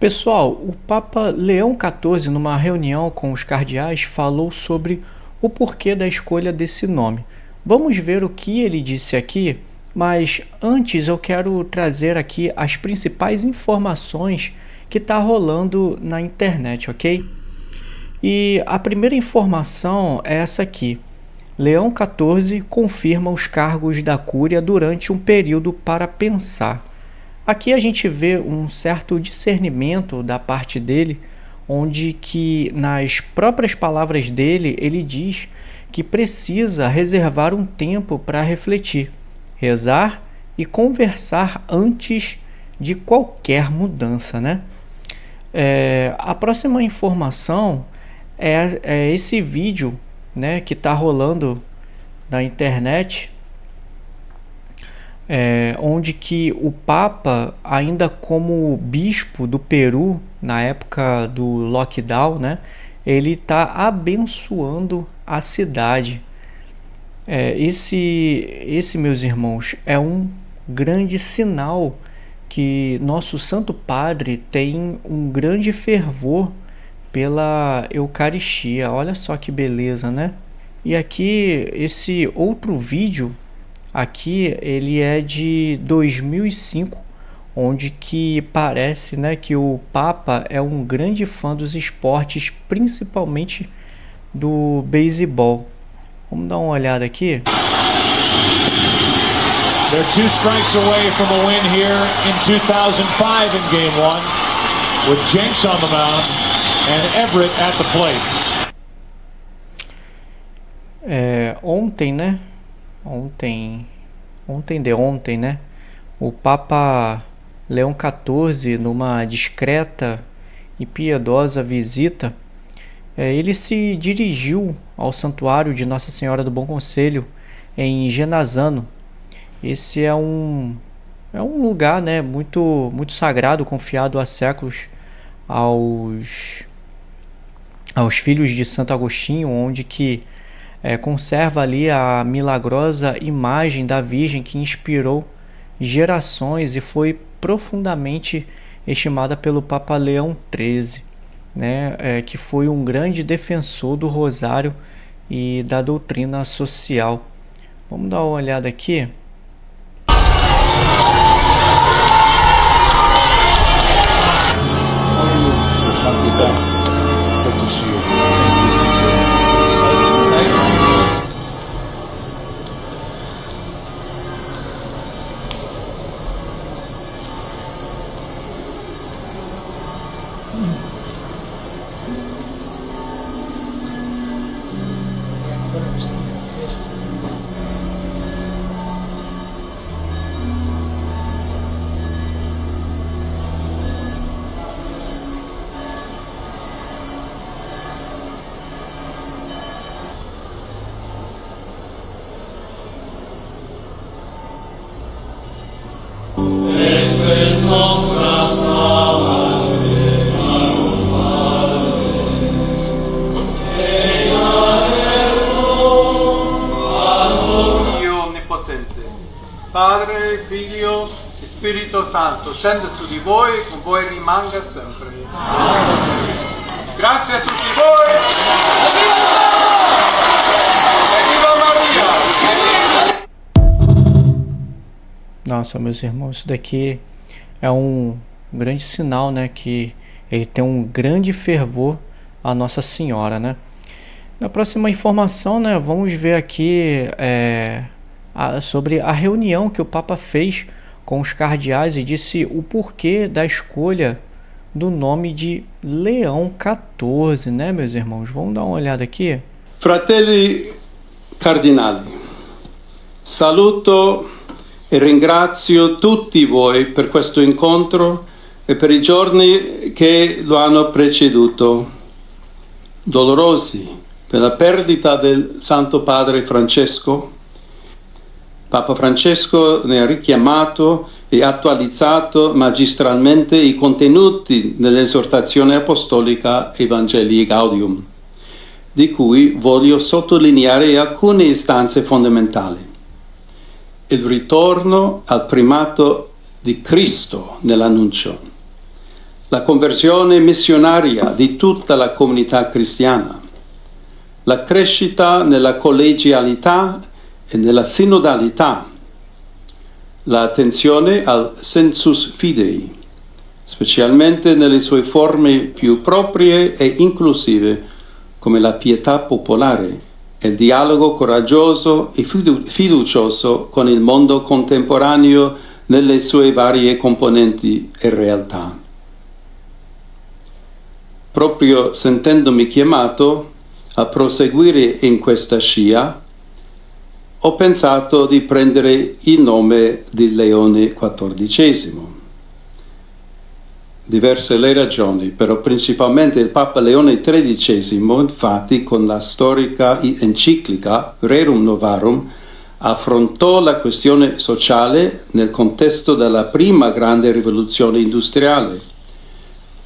Pessoal, o Papa Leão XIV, numa reunião com os cardeais, falou sobre o porquê da escolha desse nome. Vamos ver o que ele disse aqui, mas antes eu quero trazer aqui as principais informações que está rolando na internet, ok? E a primeira informação é essa aqui. Leão XIV confirma os cargos da Cúria durante um período para pensar. Aqui a gente vê um certo discernimento da parte dele, onde que nas próprias palavras dele, ele diz que precisa reservar um tempo para refletir, rezar e conversar antes de qualquer mudança, né? A próxima informação é esse vídeo, né, que está rolando na internet, onde que o Papa, ainda como bispo do Peru, na época do lockdown, né, ele está abençoando a cidade. Esse, meus irmãos, é um grande sinal que nosso Santo Padre tem um grande fervor pela Eucaristia. Olha só que beleza, né? E aqui, esse outro vídeo aqui, ele é de 2005, onde que parece, né, que o Papa é um grande fã dos esportes, principalmente do beisebol. Vamos dar uma olhada aqui. They're 2 strikes away from a win here in 2005 in Game 1, with Jenks on the mound and Everett at the plate. Ontem, né? Ontem, né? O Papa Leão XIV, numa discreta e piedosa visita, ele se dirigiu ao santuário de Nossa Senhora do Bom Conselho em Genazzano. Esse é um lugar, né, muito sagrado, confiado há séculos aos filhos de Santo Agostinho, onde que conserva ali a milagrosa imagem da Virgem que inspirou gerações e foi profundamente estimada pelo Papa Leão XIII, né, que foi um grande defensor do rosário e da doutrina social. Vamos dar uma olhada aqui. Padre, Figlio, Spirito Santo, scenda su di voi e con voi rimanga sempre. Grazie a tutti voi. Viva Maria! Nossa, meus irmãos, isso daqui é um grande sinal, né, que ele tem um grande fervor a Nossa Senhora, né? Na próxima informação, né, vamos ver aqui sobre a reunião que o Papa fez com os cardeais e disse o porquê da escolha do nome de Leão XIV, né, meus irmãos? Vamos dar uma olhada aqui. Fratelli cardinali, saluto e ringrazio tutti voi per questo incontro e per i giorni che lo hanno preceduto, dolorosi per la perdita del Santo Padre Francesco. Papa Francesco ne ha richiamato e attualizzato magistralmente i contenuti dell'esortazione apostolica Evangelii Gaudium, di cui voglio sottolineare alcune istanze fondamentali. Il ritorno al primato di Cristo nell'annuncio, la conversione missionaria di tutta la comunità cristiana, la crescita nella collegialità e nella sinodalità, l'attenzione al sensus fidei, specialmente nelle sue forme più proprie e inclusive, come la pietà popolare e il dialogo coraggioso e fiducioso con il mondo contemporaneo nelle sue varie componenti e realtà. Proprio sentendomi chiamato a proseguire in questa scia, ho pensato di prendere il nome di Leone XIV. Diverse le ragioni, però principalmente il Papa Leone XIII, infatti, con la storica enciclica Rerum Novarum, affrontò la questione sociale nel contesto della prima grande rivoluzione industriale.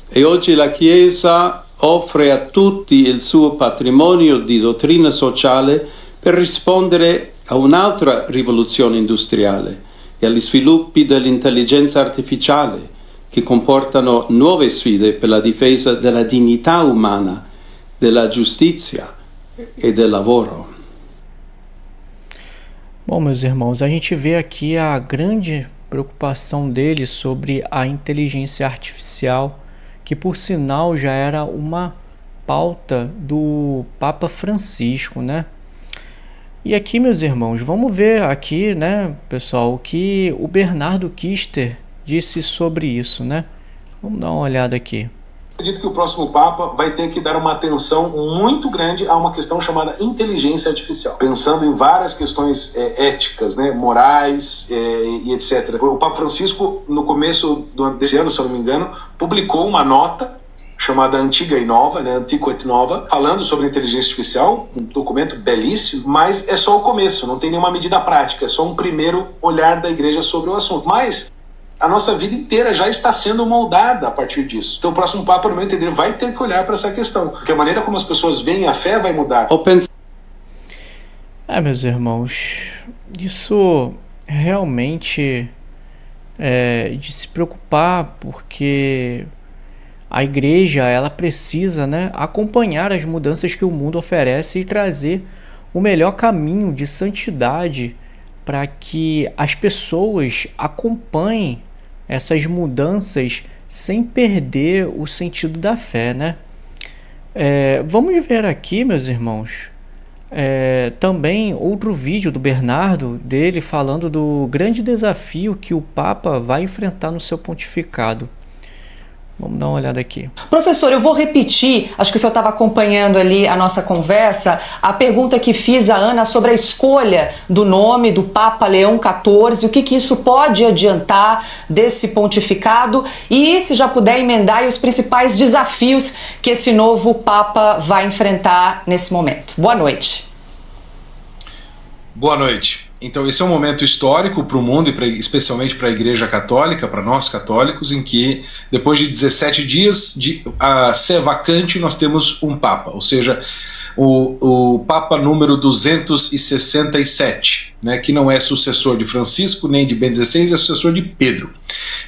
E oggi la Chiesa offre a tutti il suo patrimonio di dottrina sociale per rispondere a un'altra rivoluzione industriale e agli sviluppi dell'intelligenza artificiale, che comportano nuove sfide per la difesa della dignità umana, della giustizia e del lavoro. Bom, meus irmãos, a gente vê aqui a grande preocupação dele sobre a inteligência artificial, que por sinal já era uma pauta do Papa Francisco, né? E aqui, meus irmãos, vamos ver aqui, né, pessoal, o que o Bernardo Kister disse sobre isso, né? Vamos dar uma olhada aqui. Acredito que o próximo Papa vai ter que dar uma atenção muito grande a uma questão chamada inteligência artificial, pensando em várias questões éticas, né, morais e etc. O Papa Francisco, no começo desse ano, se eu não me engano, publicou uma nota chamada Antiga e Nova, né, Antiqua et Nova, falando sobre inteligência artificial, um documento belíssimo, mas é só o começo, não tem nenhuma medida prática, é só um primeiro olhar da igreja sobre o assunto. Mas a nossa vida inteira já está sendo moldada a partir disso. Então o próximo Papa, no meu entender, vai ter que olhar para essa questão, porque a maneira como as pessoas veem a fé vai mudar. Meus irmãos, isso realmente é de se preocupar, porque a igreja, ela precisa, né, acompanhar as mudanças que o mundo oferece e trazer o melhor caminho de santidade para que as pessoas acompanhem essas mudanças sem perder o sentido da fé, né? Vamos ver aqui, meus irmãos, também outro vídeo do Bernardo, dele falando do grande desafio que o Papa vai enfrentar no seu pontificado. Vamos dar uma olhada aqui. Professor, eu vou repetir, acho que o senhor estava acompanhando ali a nossa conversa, a pergunta que fiz à Ana sobre a escolha do nome do Papa Leão XIV, o que isso pode adiantar desse pontificado e, se já puder emendar, os principais desafios que esse novo Papa vai enfrentar nesse momento. Boa noite. Boa noite. Então esse é um momento histórico para o mundo e especialmente para a Igreja Católica, para nós católicos, em que depois de 17 dias de sé vacante nós temos um Papa, ou seja, o Papa número 267, né, que não é sucessor de Francisco nem de Bento XVI, é sucessor de Pedro.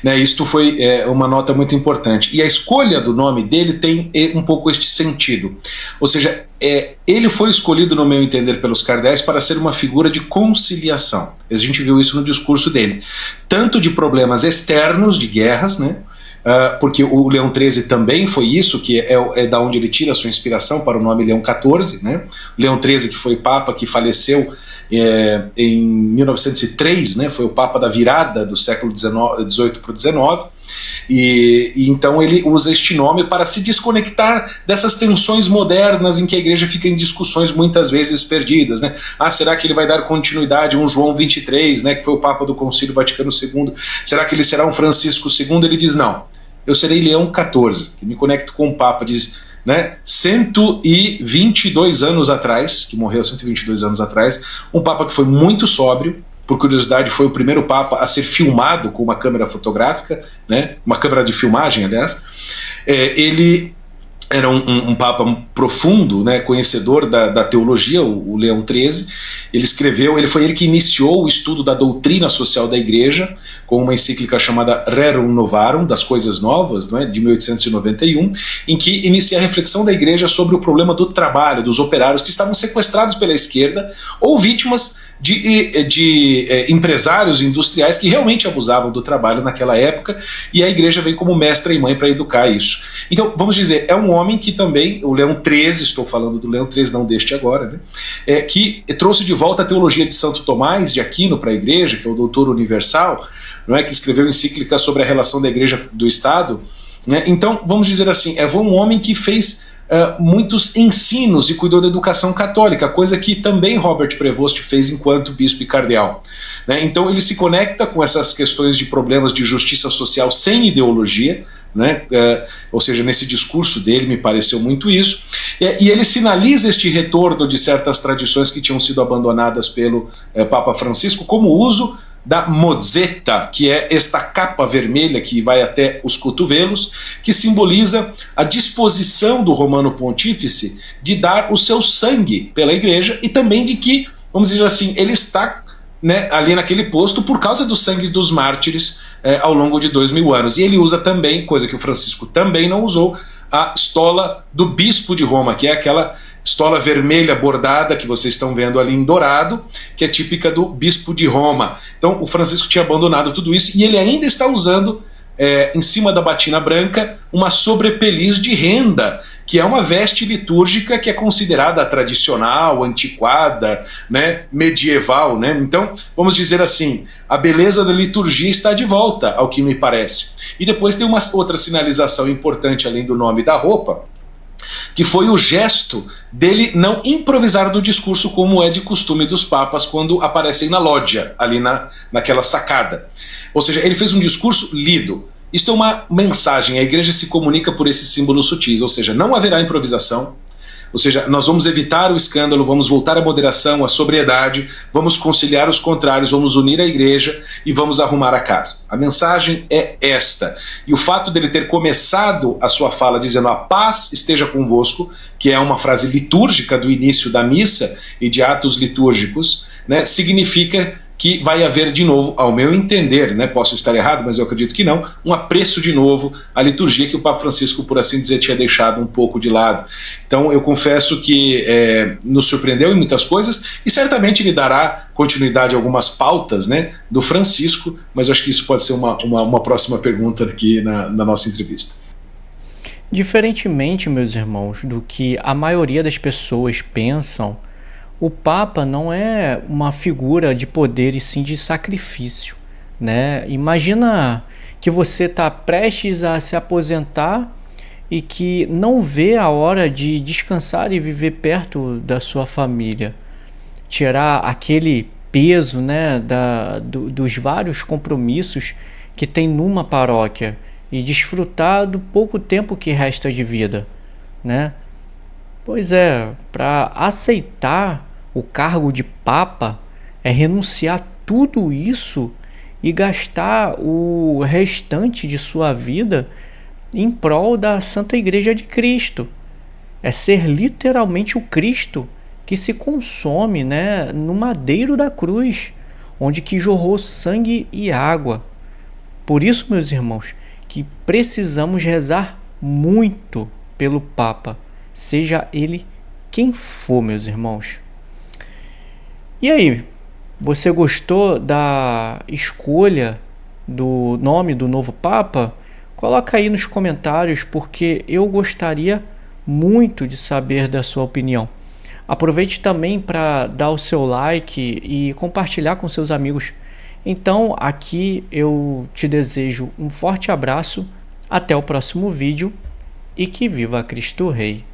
Né, isto foi uma nota muito importante. E a escolha do nome dele tem um pouco este sentido. Ou seja, ele foi escolhido, no meu entender, pelos cardeais para ser uma figura de conciliação. A gente viu isso no discurso dele. Tanto de problemas externos, de guerras, né? Porque o Leão XIII também foi isso, que é da onde ele tira a sua inspiração para o nome Leão XIV, né? O Leão XIII, que foi Papa, que faleceu em 1903, né? Foi o Papa da virada do século XVIII para o XIX, e então ele usa este nome para se desconectar dessas tensões modernas em que a igreja fica em discussões muitas vezes perdidas, né? Será que ele vai dar continuidade a um João XXIII, né, que foi o Papa do Concílio Vaticano II? Será que ele será um Francisco II? Ele diz, não, eu serei Leão XIV, que me conecto com o Papa, diz, né, 122 anos atrás, que morreu 122 anos atrás, um Papa que foi muito sóbrio. Por curiosidade, foi o primeiro Papa a ser filmado com uma câmera fotográfica, né, uma câmera de filmagem, aliás. Ele era um papa profundo, né, conhecedor da teologia, o Leão XIII. Ele foi ele que iniciou o estudo da doutrina social da Igreja com uma encíclica chamada Rerum Novarum, das Coisas Novas, né, de 1891, em que inicia a reflexão da Igreja sobre o problema do trabalho, dos operários que estavam sequestrados pela esquerda ou vítimas de empresários industriais que realmente abusavam do trabalho naquela época, e a Igreja vem como mestra e mãe para educar isso. Então, vamos dizer, é um homem que também, o Leão XIII, estou falando do Leão XIII, não deste agora, né, que trouxe de volta a teologia de Santo Tomás de Aquino para a Igreja, que é o doutor universal, não é, que escreveu encíclica sobre a relação da Igreja do Estado, né. Então, vamos dizer assim, foi um homem que fez muitos ensinos e cuidou da educação católica, coisa que também Robert Prevost fez enquanto bispo e cardeal, né? Então ele se conecta com essas questões de problemas de justiça social sem ideologia, né? Ou seja, nesse discurso dele me pareceu muito isso, e ele sinaliza este retorno de certas tradições que tinham sido abandonadas pelo Papa Francisco, como o uso da mozzetta, que é esta capa vermelha que vai até os cotovelos, que simboliza a disposição do Romano Pontífice de dar o seu sangue pela Igreja, e também de que, vamos dizer assim, ele está, né, ali naquele posto por causa do sangue dos mártires ao longo de 2000 anos. E ele usa também, coisa que o Francisco também não usou, a estola do bispo de Roma, que é aquela estola vermelha bordada que vocês estão vendo ali em dourado, que é típica do bispo de Roma. Então o Francisco tinha abandonado tudo isso, e ele ainda está usando em cima da batina branca uma sobrepeliz de renda, que é uma veste litúrgica que é considerada tradicional, antiquada, né, medieval, né? Então, vamos dizer assim, a beleza da liturgia está de volta, ao que me parece. E depois tem uma outra sinalização importante, além do nome da roupa, que foi o gesto dele não improvisar no discurso, como é de costume dos papas quando aparecem na lógia, ali naquela sacada. Ou seja, ele fez um discurso lido. Isto é uma mensagem, a Igreja se comunica por esses símbolos sutis, ou seja, não haverá improvisação, ou seja, nós vamos evitar o escândalo, vamos voltar à moderação, à sobriedade, vamos conciliar os contrários, vamos unir a Igreja e vamos arrumar a casa. A mensagem é esta. E o fato dele ter começado a sua fala dizendo a paz esteja convosco, que é uma frase litúrgica do início da missa e de atos litúrgicos, né, significa que vai haver de novo, ao meu entender, né, posso estar errado, mas eu acredito que não, um apreço de novo à liturgia que o Papa Francisco, por assim dizer, tinha deixado um pouco de lado. Então eu confesso que nos surpreendeu em muitas coisas, e certamente ele dará continuidade a algumas pautas, né, do Francisco, mas eu acho que isso pode ser uma próxima pergunta aqui na nossa entrevista. Diferentemente, meus irmãos, do que a maioria das pessoas pensam, o Papa não é uma figura de poder e sim de sacrifício, né? Imagina que você está prestes a se aposentar e que não vê a hora de descansar e viver perto da sua família. Tirar aquele peso, né, dos vários compromissos que tem numa paróquia e desfrutar do pouco tempo que resta de vida, né? Pois é, para aceitar o cargo de Papa é renunciar tudo isso e gastar o restante de sua vida em prol da Santa Igreja de Cristo. É ser literalmente o Cristo que se consome, né, no madeiro da cruz, onde que jorrou sangue e água. Por isso, meus irmãos, que precisamos rezar muito pelo Papa, seja ele quem for, meus irmãos. E aí, você gostou da escolha do nome do novo Papa? Coloca aí nos comentários, porque eu gostaria muito de saber da sua opinião. Aproveite também para dar o seu like e compartilhar com seus amigos. Então, aqui eu te desejo um forte abraço, até o próximo vídeo e que viva Cristo Rei!